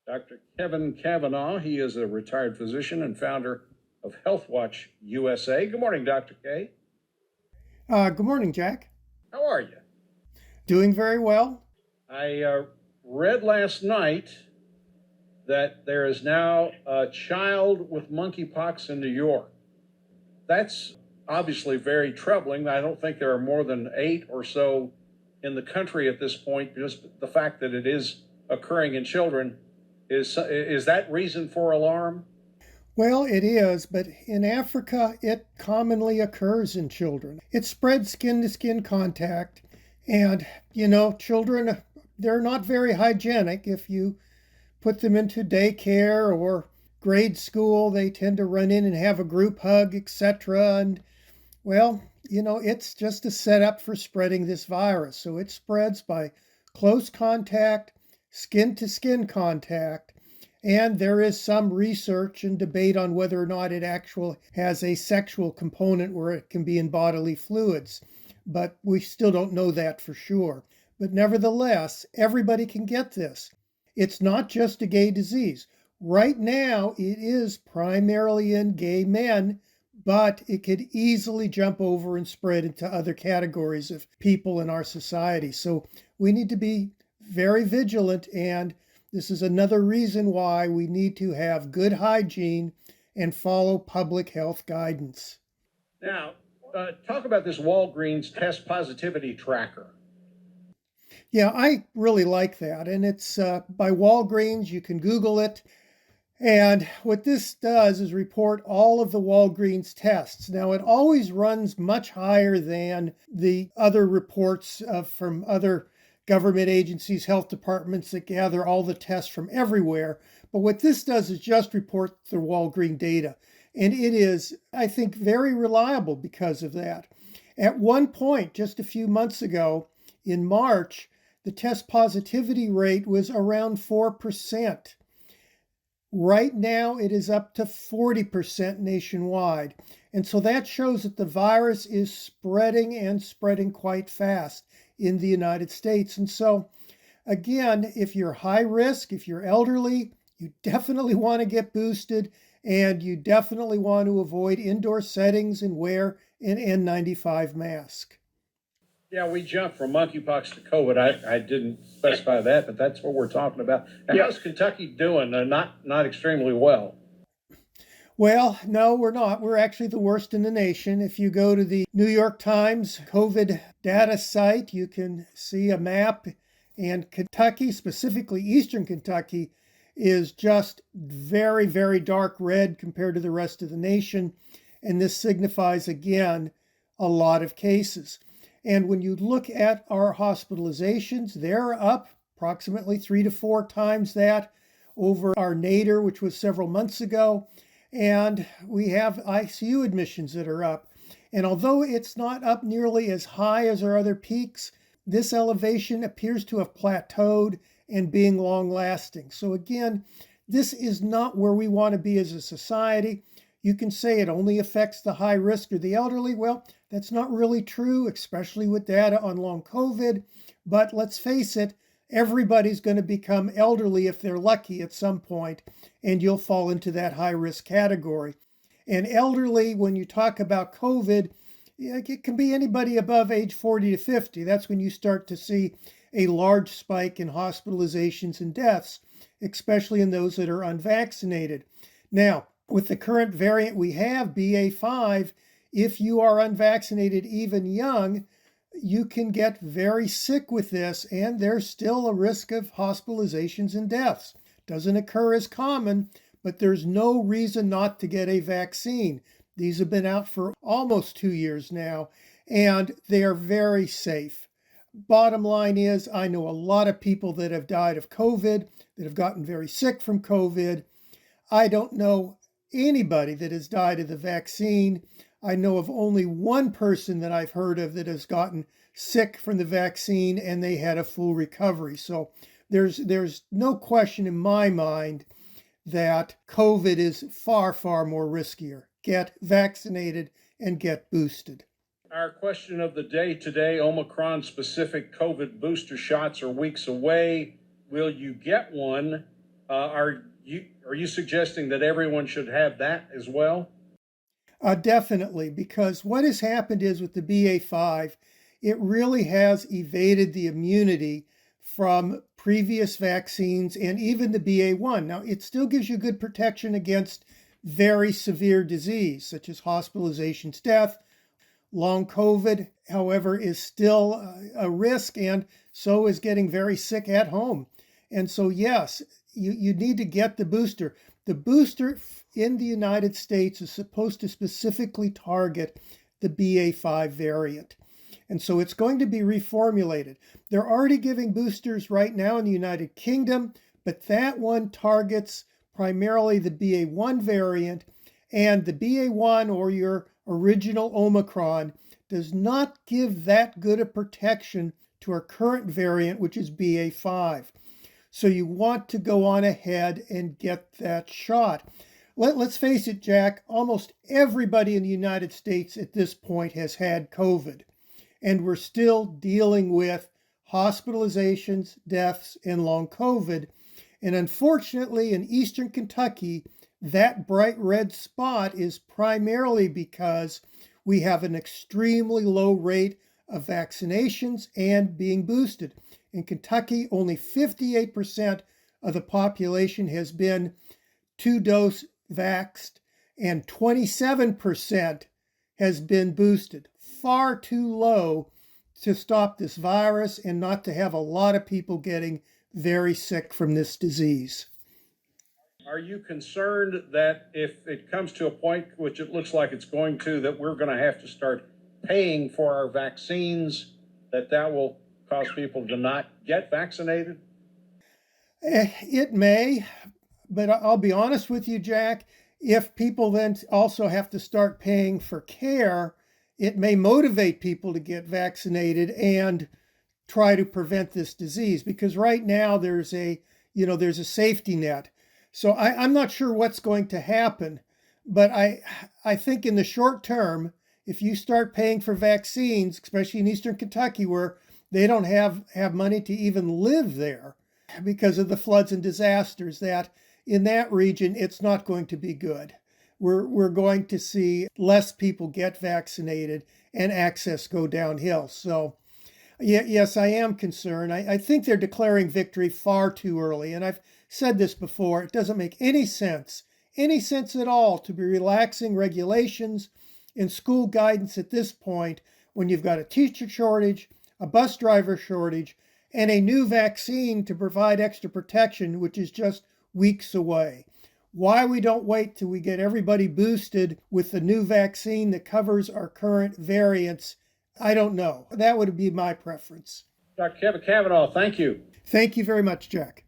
Dr. Kevin Kavanagh. He is a retired physician and founder of Health Watch USA. Good morning, Dr. K. Good morning, Jack. How are you? Doing very well. I read last night that there is now a child with monkeypox in New York. That's obviously very troubling. I don't think there are more than 8 or so in the country at this point. Just the fact that it is occurring in children, is that reason for alarm? Well, it is, but in Africa, it commonly occurs in children. It spreads skin to skin contact, and children, they're not very hygienic. If you put them into daycare or grade school, they tend to run in and have a group hug, etc. And well, it's just a setup for spreading this virus. So it spreads by close contact, skin to skin contact. And there is some research and debate on whether or not it actually has a sexual component where it can be in bodily fluids. But we still don't know that for sure. But nevertheless, everybody can get this. It's not just a gay disease. Right now, it is primarily in gay men, but it could easily jump over and spread into other categories of people in our society. So we need to be very vigilant, and this is another reason why we need to have good hygiene and follow public health guidance. Now, talk about this Walgreens test positivity tracker. Yeah, I really like that. And it's by Walgreens. You can Google it. And what this does is report all of the Walgreens tests. Now, it always runs much higher than the other reports from other government agencies, health departments that gather all the tests from everywhere. But what this does is just report the Walgreens data. And it is, I think, very reliable because of that. At one point, just a few months ago, in March, the test positivity rate was around 4%. Right now, it is up to 40% nationwide. And so that shows that the virus is spreading and spreading quite fast in the United States. And so, again, if you're high risk, if you're elderly, you definitely want to get boosted, and you definitely want to avoid indoor settings and wear an N95 mask. Yeah, we jumped from monkeypox to COVID. I didn't specify that, but that's what we're talking about. And how's Kentucky doing? Not extremely well. Well, no, we're not. We're actually the worst in the nation. If you go to the New York Times COVID data site, you can see a map, and Kentucky, specifically Eastern Kentucky, is just very, very dark red compared to the rest of the nation. And this signifies, again, a lot of cases. And when you look at our hospitalizations, they're up approximately 3 to 4 times that over our nadir, which was several months ago. And we have ICU admissions that are up. And although it's not up nearly as high as our other peaks, this elevation appears to have plateaued and being long lasting. So again, this is not where we want to be as a society. You can say it only affects the high risk or the elderly. Well, that's not really true, especially with data on long COVID. But let's face it, everybody's going to become elderly if they're lucky at some point, and you'll fall into that high risk category. And elderly, when you talk about COVID, it can be anybody above age 40 to 50. That's when you start to see a large spike in hospitalizations and deaths, especially in those that are unvaccinated. Now, with the current variant we have, BA.5, if you are unvaccinated, even young, you can get very sick with this, and there's still a risk of hospitalizations and deaths. Doesn't occur as common, but there's no reason not to get a vaccine. These have been out for almost 2 years now, and they are very safe. Bottom line is, I know a lot of people that have died of COVID, that have gotten very sick from COVID. I don't know anybody that has died of the vaccine. I know of only one person that I've heard of that has gotten sick from the vaccine and they had a full recovery. So there's no question in my mind that COVID is far, far more riskier. Get vaccinated and get boosted. Our question of the day today, Omicron-specific COVID booster shots are weeks away. Will you get one? Are you suggesting that everyone should have that as well? Definitely, because what has happened is with the BA.5, it really has evaded the immunity from previous vaccines and even the BA.1. Now, it still gives you good protection against very severe disease, such as hospitalizations, death. Long COVID, however, is still a risk, and so is getting very sick at home. And so, yes, you need to get the booster. The booster in the United States is supposed to specifically target the BA.5 variant. And so it's going to be reformulated. They're already giving boosters right now in the United Kingdom, but that one targets primarily the BA.1 variant, and the BA.1 or your original Omicron does not give that good a protection to our current variant, which is BA.5. So you want to go on ahead and get that shot. Let's face it, Jack, almost everybody in the United States at this point has had COVID, and we're still dealing with hospitalizations, deaths, and long COVID. And unfortunately, in Eastern Kentucky, that bright red spot is primarily because we have an extremely low rate of vaccinations and being boosted. In Kentucky, only 58% of the population has been two-dose vaxxed, and 27% has been boosted. Far too low to stop this virus and not to have a lot of people getting very sick from this disease. Are you concerned that if it comes to a point, which it looks like it's going to, that we're going to have to start paying for our vaccines, that will cause people to not get vaccinated? It may, but I'll be honest with you, Jack, if people then also have to start paying for care, it may motivate people to get vaccinated and try to prevent this disease, because right now there's a safety net. So I'm not sure what's going to happen, but I think in the short term, if you start paying for vaccines, especially in Eastern Kentucky where they don't have money to even live there because of the floods and disasters, that in that region, it's not going to be good. We're going to see less people get vaccinated and access go downhill. So yes, I am concerned. I think they're declaring victory far too early. And I've said this before, it doesn't make any sense at all to be relaxing regulations and school guidance at this point when you've got a teacher shortage, a bus driver shortage, and a new vaccine to provide extra protection, which is just weeks away. Why we don't wait till we get everybody boosted with the new vaccine that covers our current variants, I don't know. That would be my preference. Dr. Kevin Kavanagh, thank you. Thank you very much, Jack.